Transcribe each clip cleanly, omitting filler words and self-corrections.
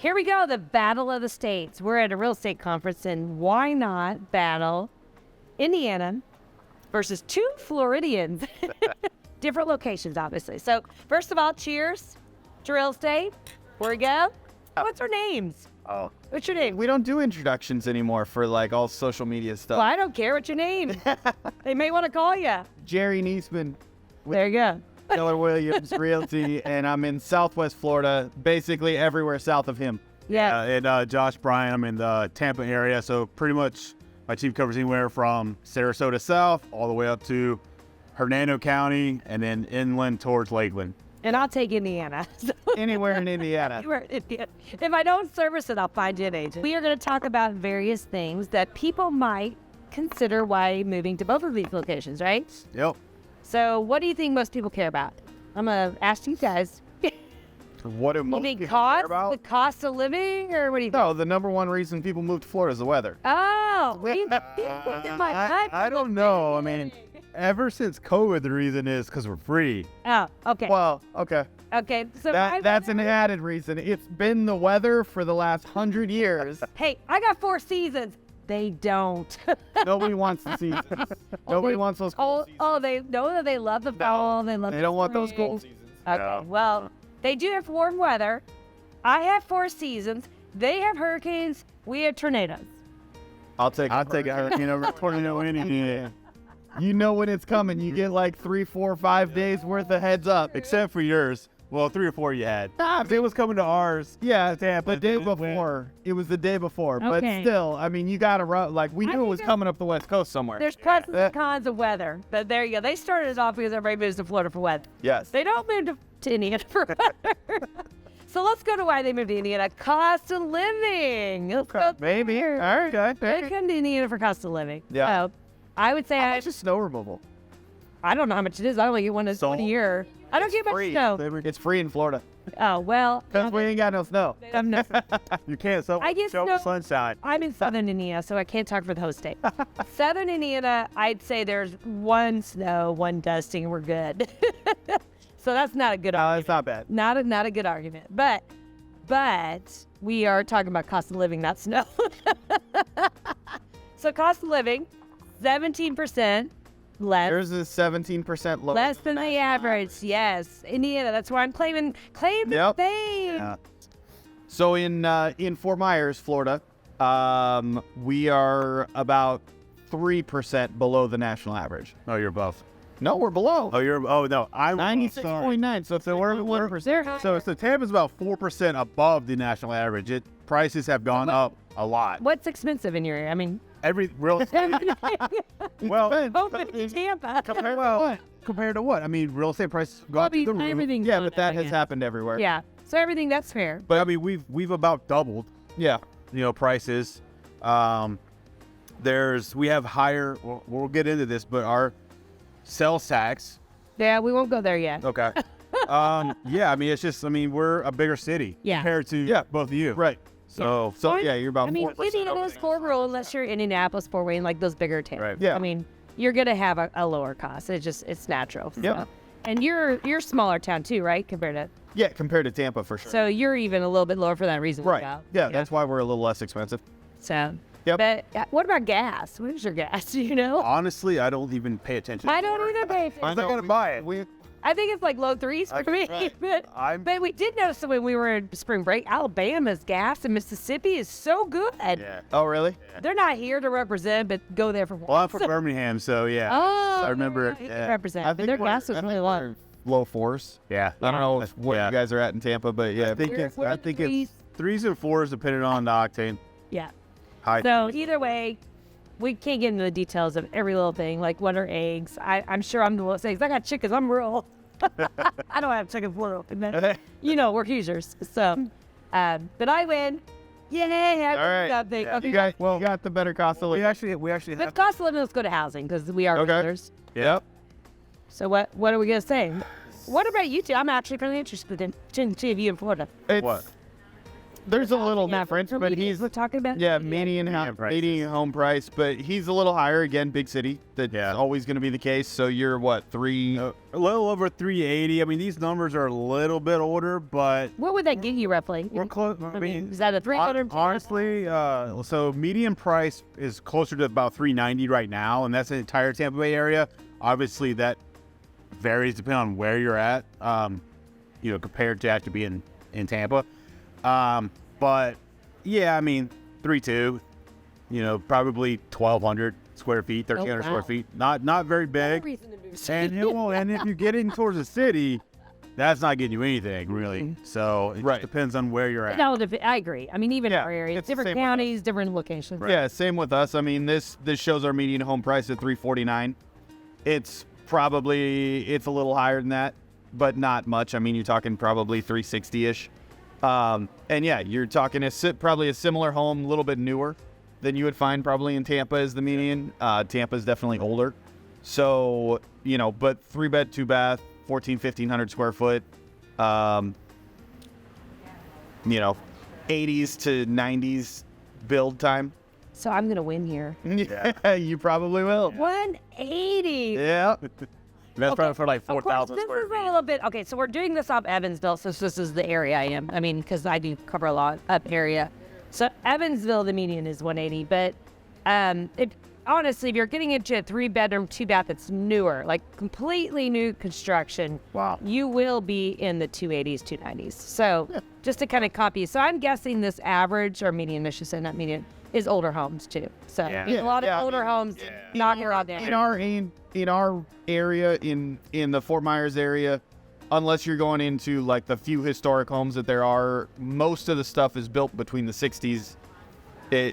Here we go, the battle of the states. We're at a real estate conference, and why not battle Indiana versus two Floridians? Different locations, obviously. So first of all, cheers to real estate. Here we go. What's our names? Oh, What's your name? we don't do introductions anymore for like all social media stuff. Well, I don't care. What's your name? They may want to call you. Jerry Niesman, There you go. Keller Williams Realty, and I'm in Southwest Florida, basically everywhere south of him. Yeah. And Josh Bryan, I'm in the Tampa area, so pretty much my team covers anywhere from Sarasota South all the way up to Hernando County and then inland towards Lakeland. And I'll take Indiana. So Anywhere in Indiana. anywhere in Indiana. If I don't service it, I'll find you an agent. We are going to talk about various things that people might consider why moving to both of these locations, right? Yep. So what do you think most people care about? I'm going to ask you guys. What do You most think people care cost, about? the cost of living, or what do you think? No, the number one reason people move to Florida is the weather. Oh, I don't know. I mean, ever since COVID, the reason is because we're free. Oh, okay. Well, okay. Okay. So That's an added reason. It's been the weather for the last 100 years. Hey, I got 4 seasons. They don't. Nobody wants the seasons. Nobody wants those cold seasons. They know that they love the fall. They love. They don't want those spring. cold seasons. Okay. No. Well, they do have warm weather. I have 4 seasons. They have hurricanes. We have tornadoes. I'll take I'll take a hurricane over a tornado any day. You know when it's coming. You get like 3, 4, 5 days worth of heads up. Except for yours. Well, 3 or 4 you had. If it was coming to ours. Yeah, Tampa, the day it went- before. It was the day before. But Okay. still, I mean, you got to run. Like, we I knew it think was there's- coming up the West Coast somewhere. There's pluses and cons of weather, but there you go. They started it off because everybody moves to Florida for weather. Yes. They don't move to Indiana for weather. So let's go to why they moved to Indiana. Cost of living. Let's go Maybe. All there. right. They come to Indiana for cost of living. Yeah. So I would say How much is snow removal? I don't know how much it is. I only get one So- a year. I don't get much Free. snow. It's free in Florida. Oh, well. Because we ain't got no snow. I'm, not, You can't show I guess show no- sunshine. I'm in southern Indiana, so I can't talk for the host state. Southern Indiana, I'd say there's 1 snow, 1 dusting, and we're good. So that's not a good No, argument. it's not bad. Not a good argument. But we are talking about cost of living, not snow. So cost of living, 17% less. There's a 17% lower. Less than the average, yes. Indiana, that's where I'm claiming Yep. fame. Yeah. So in Fort Myers, Florida, we are about 3% below the national average. Oh, you're above. No, we're below. Oh no, I'm 96.9. So we're at 1%. They're So Tampa's about 4% above the national average. Prices have gone up a lot. What's expensive in your area? I mean, Every real well, open in Tampa. compared to what? I mean, real estate prices go up to the roof. Everything's Yeah, gone but up, that I has guess. happened everywhere. Yeah. So everything, that's fair. But I mean, we've about doubled, Yeah. prices. We have higher. We'll get into this, but our sales tax. Yeah, we won't go there yet. Okay. Yeah, I mean, it's just, we're a bigger city Yeah. compared to both of you. Right. So So yeah, you're about I mean, 4%. Indiana's Fort rural unless you're Indianapolis, Fort Wayne, like those bigger towns. Right. Yeah. I mean, you're gonna have a lower cost. It's natural. Yep. So. And you're a smaller town too, right? Compared to, Yeah, compared to Tampa for sure. so you're even a little bit lower for that reason. Right. Yeah. That's why we're a little less expensive. So. Yep. But what about gas? Where's your gas? Do you know? honestly, I don't even pay attention. I don't either pay. I'm not gonna buy it. I think it's like low 3s for me. right. But we did notice that when we were in spring break, Alabama's gas in Mississippi is so good. Yeah. Oh, really? They're not here to represent, but go there for once. Well, I'm from Birmingham, so yeah. Oh, I remember it. you Yeah. can represent. But their gas was really low. Low 4s. Yeah. I don't know what Yeah. you guys are at in Tampa, but yeah. I think We're- it's we're I in think threes. it's 3s and 4s depending on the octane. Yeah. High. So either way, we can't get into the details of every little thing, like what are eggs. I'm sure I'm the one that says, I got chickens, I'm rural. I don't have chickens rural. You know, we're Hoosiers. So, but I win. Yay, I All right. win something. Yeah. Okay. You got the better cost of we living. actually But have. cost of living, let's go to housing because we are Okay. realtors. Yep. So what are we going to say? What about you two? I'm actually really interested in see if you in Florida. It's, What? There's a little Not difference, for but median, he's we're talking about. median home price, but he's a little higher. Again, big city. That's always going to be the case. So you're what, a little over 380. I mean, these numbers are a little bit older, but What would that get you roughly? we're close. I mean, Is that a 300? honestly, so median price is closer to about 390 right now, and that's the entire Tampa Bay area. Obviously, that varies depending on where you're at. Compared to actually being in Tampa. But yeah, I mean, 3.2, probably 1,200 square feet, 1,300 square feet. Not very big. And if you're getting towards the city, that's not getting you anything really. So it just depends on where you're at. No, I agree. I mean, even our area, it's the different same with counties, different locations. Right. Yeah, same with us. I mean, this shows our median home price at $349. It's a little higher than that, but not much. I mean, you're talking probably 360-ish. And yeah, you're talking probably a similar home, a little bit newer than you would find probably in Tampa as the median. Tampa is definitely older. So, but 3-bed, 2-bath, 1,500 square foot, 80s to 90s build time. So I'm going to win here. Yeah, you probably will. 180. Yeah. That's probably for like Of course, 4,000 this square is a feet. little bit, okay, so we're doing this off Evansville, so this is the area I am. I mean, because I do cover a lot up area. So Evansville, the median is 180, but honestly, if you're getting into a 3-bedroom, 2-bath that's newer, like completely new construction, you will be in the 280s, 290s. So just to kind of copy. So I'm guessing this average, or median, I should say, not median, is older homes too. So a lot of older homes, not here on down. In our area, in the Fort Myers area, unless you're going into like the few historic homes that there are, most of the stuff is built between the 60s.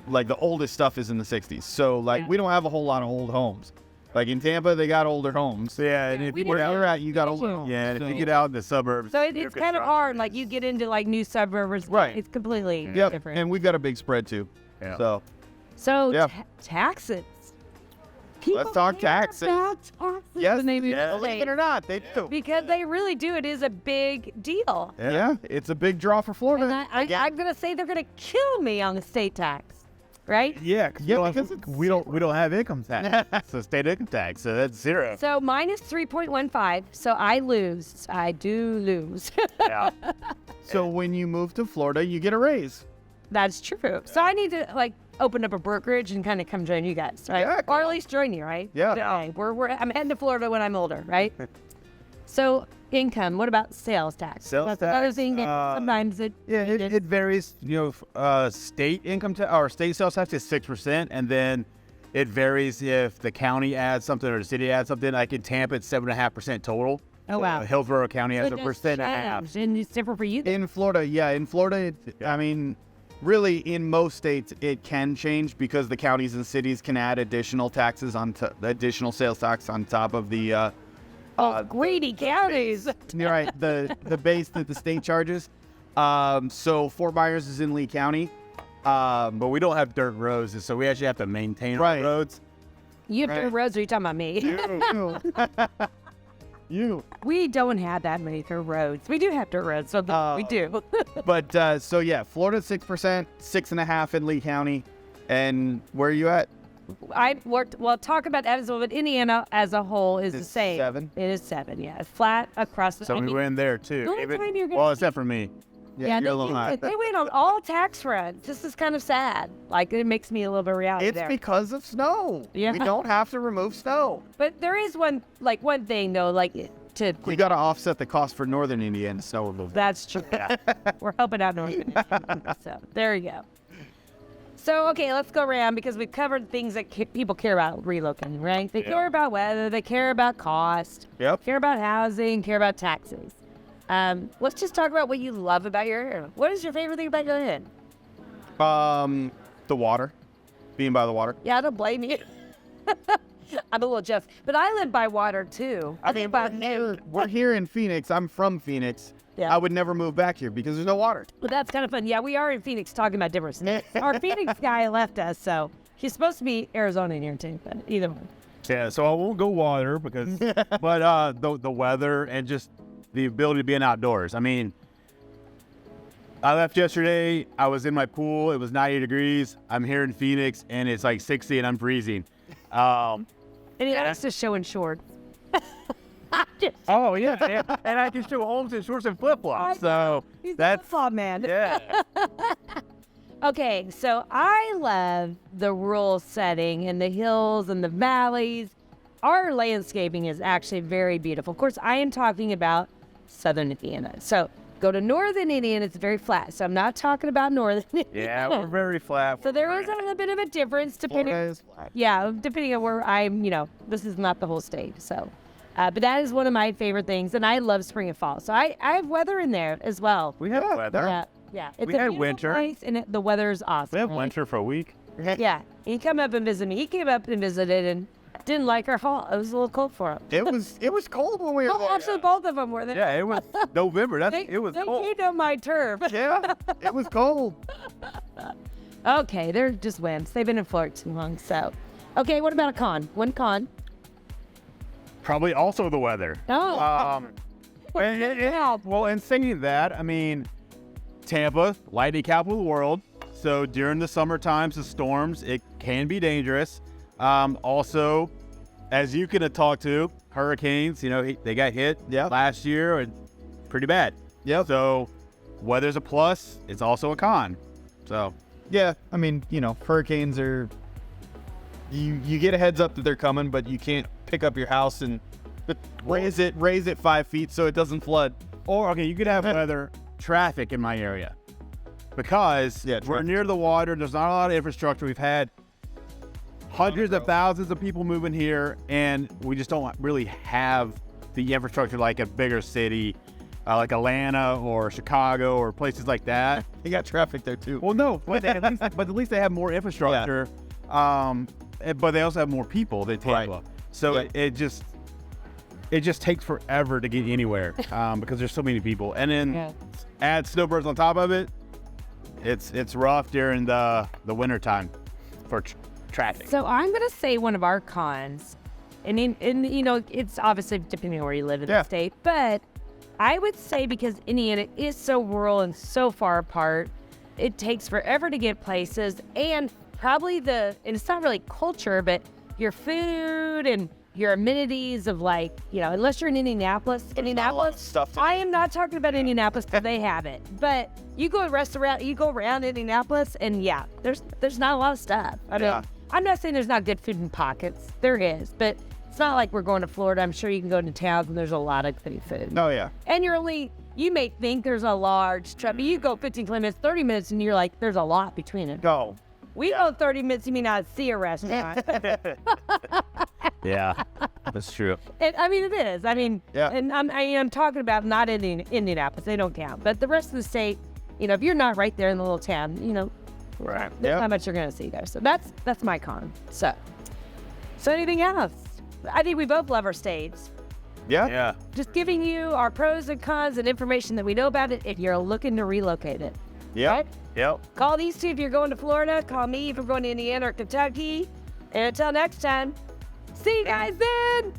Like the oldest stuff is in the 60s. So like we don't have a whole lot of old homes. Like in Tampa, they got older homes. Yeah, and if you Where you're at, you got older homes. Yeah, and if you get out in the suburbs, So it's kind of hard. Like you get into like new suburbs, Right. It's completely Yep, different. and we've got a big spread too. Yeah. So yeah. Taxes. Let's talk taxes. Yes, believe it or not, they do. Because they really do. It is a big deal. Yeah, it's a big draw for And Florida. I'm going to say they're going to kill me on the state tax, right? Yeah, because we don't have income tax. So state income tax, so that's zero. So mine is 3.15. So I lose. I do lose. Yeah. So when you move to Florida, you get a raise. That's true. So I need to open up a brokerage and kind of come join you guys, right? Yeah, Or at least join you, right? Yeah. Okay, I'm heading to Florida when I'm older, right? So income. What about sales tax? Sales That's another tax, thing that sometimes it. It varies. State income tax or state sales tax is 6%, and then it varies if the county adds something or the city adds something. Like in Tampa, it's 7.5% total. Oh wow. Hillsborough County has So a it does 1.5%. change, and it's different for you. Then. In Florida, I mean, really, in most states, it can change because the counties and cities can add additional taxes additional sales tax on top of the. Greedy counties. You're right. The base that the state charges. So Fort Myers is in Lee County. But we don't have dirt roads, so we actually have to maintain our roads. You have dirt roads, or are you talking about me? You. We don't have that many dirt roads. We do have dirt roads, so we do. But so yeah, Florida 6%, 6.5% in Lee County, and where are you at? Talk about Evansville, but Indiana as a whole is the same. 7. It is 7, yeah. It's flat across the. So we went there too. the only time you're gonna Well, except for me. Yeah, you're a little high. They went on all tax fronts. This is kind of sad. Like it makes me a little bit reality It's there. because of snow. Yeah. We don't have to remove snow. But there is one thing though, We got to offset the cost for northern Indiana snow removal. That's true. We're helping out North Indiana. So there you go. So, okay, let's go around because we've covered things that people care about relocating, right? They care about weather, they care about cost, care about housing, care about taxes. Let's just talk about what you love about your area. What is your favorite thing about your area? The water, being by the water. Yeah, I don't blame you. I'm a little jealous, but I live by water too. We're here in Phoenix. I'm from Phoenix. Yeah. I would never move back here because there's no water. But that's kind of fun. Yeah, we are in Phoenix talking about different states. Our Phoenix guy left us, so he's supposed to be Arizona here too, but either one. Yeah, so I won't go water because, but the weather and just the ability to be in outdoors. I mean, I left yesterday. I was in my pool. It was 90 degrees. I'm here in Phoenix, and it's like 60, and I'm freezing. And he likes to show in shorts. Oh yeah, and I can show homes in shorts and flip flops. So He's that's a flip-flop man. yeah. Okay, so I love the rural setting and the hills and the valleys. Our landscaping is actually very beautiful. Of course, I am talking about southern Indiana. So go to northern Indiana, it's very flat. So I'm not talking about northern Indiana. Yeah, we're very flat. So there is a little bit of a difference depending. Yeah, depending on where I'm. This is not the whole state. So, but that is one of my favorite things, and I love spring and fall. So I have weather in there as well. We have weather. Yeah. It's We a had beautiful winter. place, and the weather's awesome. We have right? winter for a week. Yeah, he come up and visit me. He came up and visited and didn't like our fall. It was a little cold for him. It was cold when we were Oh, there. absolutely, both of them were there. Yeah, it was November. It was they cold. came on my turf. Yeah, it was cold. Okay, they're just wimps. They've been in Florida too long. So, okay, what about a con? One con. Probably also the weather. Oh, Well, and saying that, I mean, Tampa, lightning capital of the world. So during the summer times, the storms, it can be dangerous. Also, as you can talk to, hurricanes, they got hit last year and pretty bad. Yep. So weather's a plus, it's also a con. So Yeah, I mean, hurricanes are. You get a heads up that they're coming, but you can't pick up your house and raise it 5 feet so it doesn't flood. Or, okay, you could have weather traffic in my area because we're traffic. near the water. There's not a lot of infrastructure. We've had hundreds of thousands of people moving here, and we just don't really have the infrastructure like a bigger city, like Atlanta or Chicago or places like that. You got traffic there too. Well, no, but at least they have more infrastructure. But they also have more people than Tampa. Right. So Yeah. it just takes forever to get anywhere because there's so many people. And then add snowbirds on top of it. It's rough during the winter time for traffic. so I'm gonna say one of our cons, and it's obviously depending on where you live in Yeah. the state, but I would say because Indiana is so rural and so far apart, it takes forever to get places, and probably and it's not really culture, but your food and your amenities of unless you're in Indianapolis, stuff to I am not talking about Indianapolis because they have it, but you go around Indianapolis and there's not a lot of stuff. I mean, Yeah. I'm not saying there's not good food in pockets. There is, but it's not like we're going to Florida. I'm sure you can go into towns and there's a lot of good food. Oh yeah. And you may think there's a large traffic. You go 15, 20 minutes, 30 minutes, and you're like, there's a lot between it. Go. We go 30 minutes, you may not see a restaurant. Yeah, that's true. It is. Yeah. And I'm talking about not in Indianapolis. They don't count. But the rest of the state, if you're not right there in the little town, Right. there's not much you're going to see there. So that's my con. So anything else? I think we both love our states. Yeah. Just giving you our pros and cons and information that we know about it if you're looking to relocate it. Yep. Right? Yep. Call these two if you're going to Florida. Call me if you're going to Indiana or Kentucky. And until next time, see you guys then.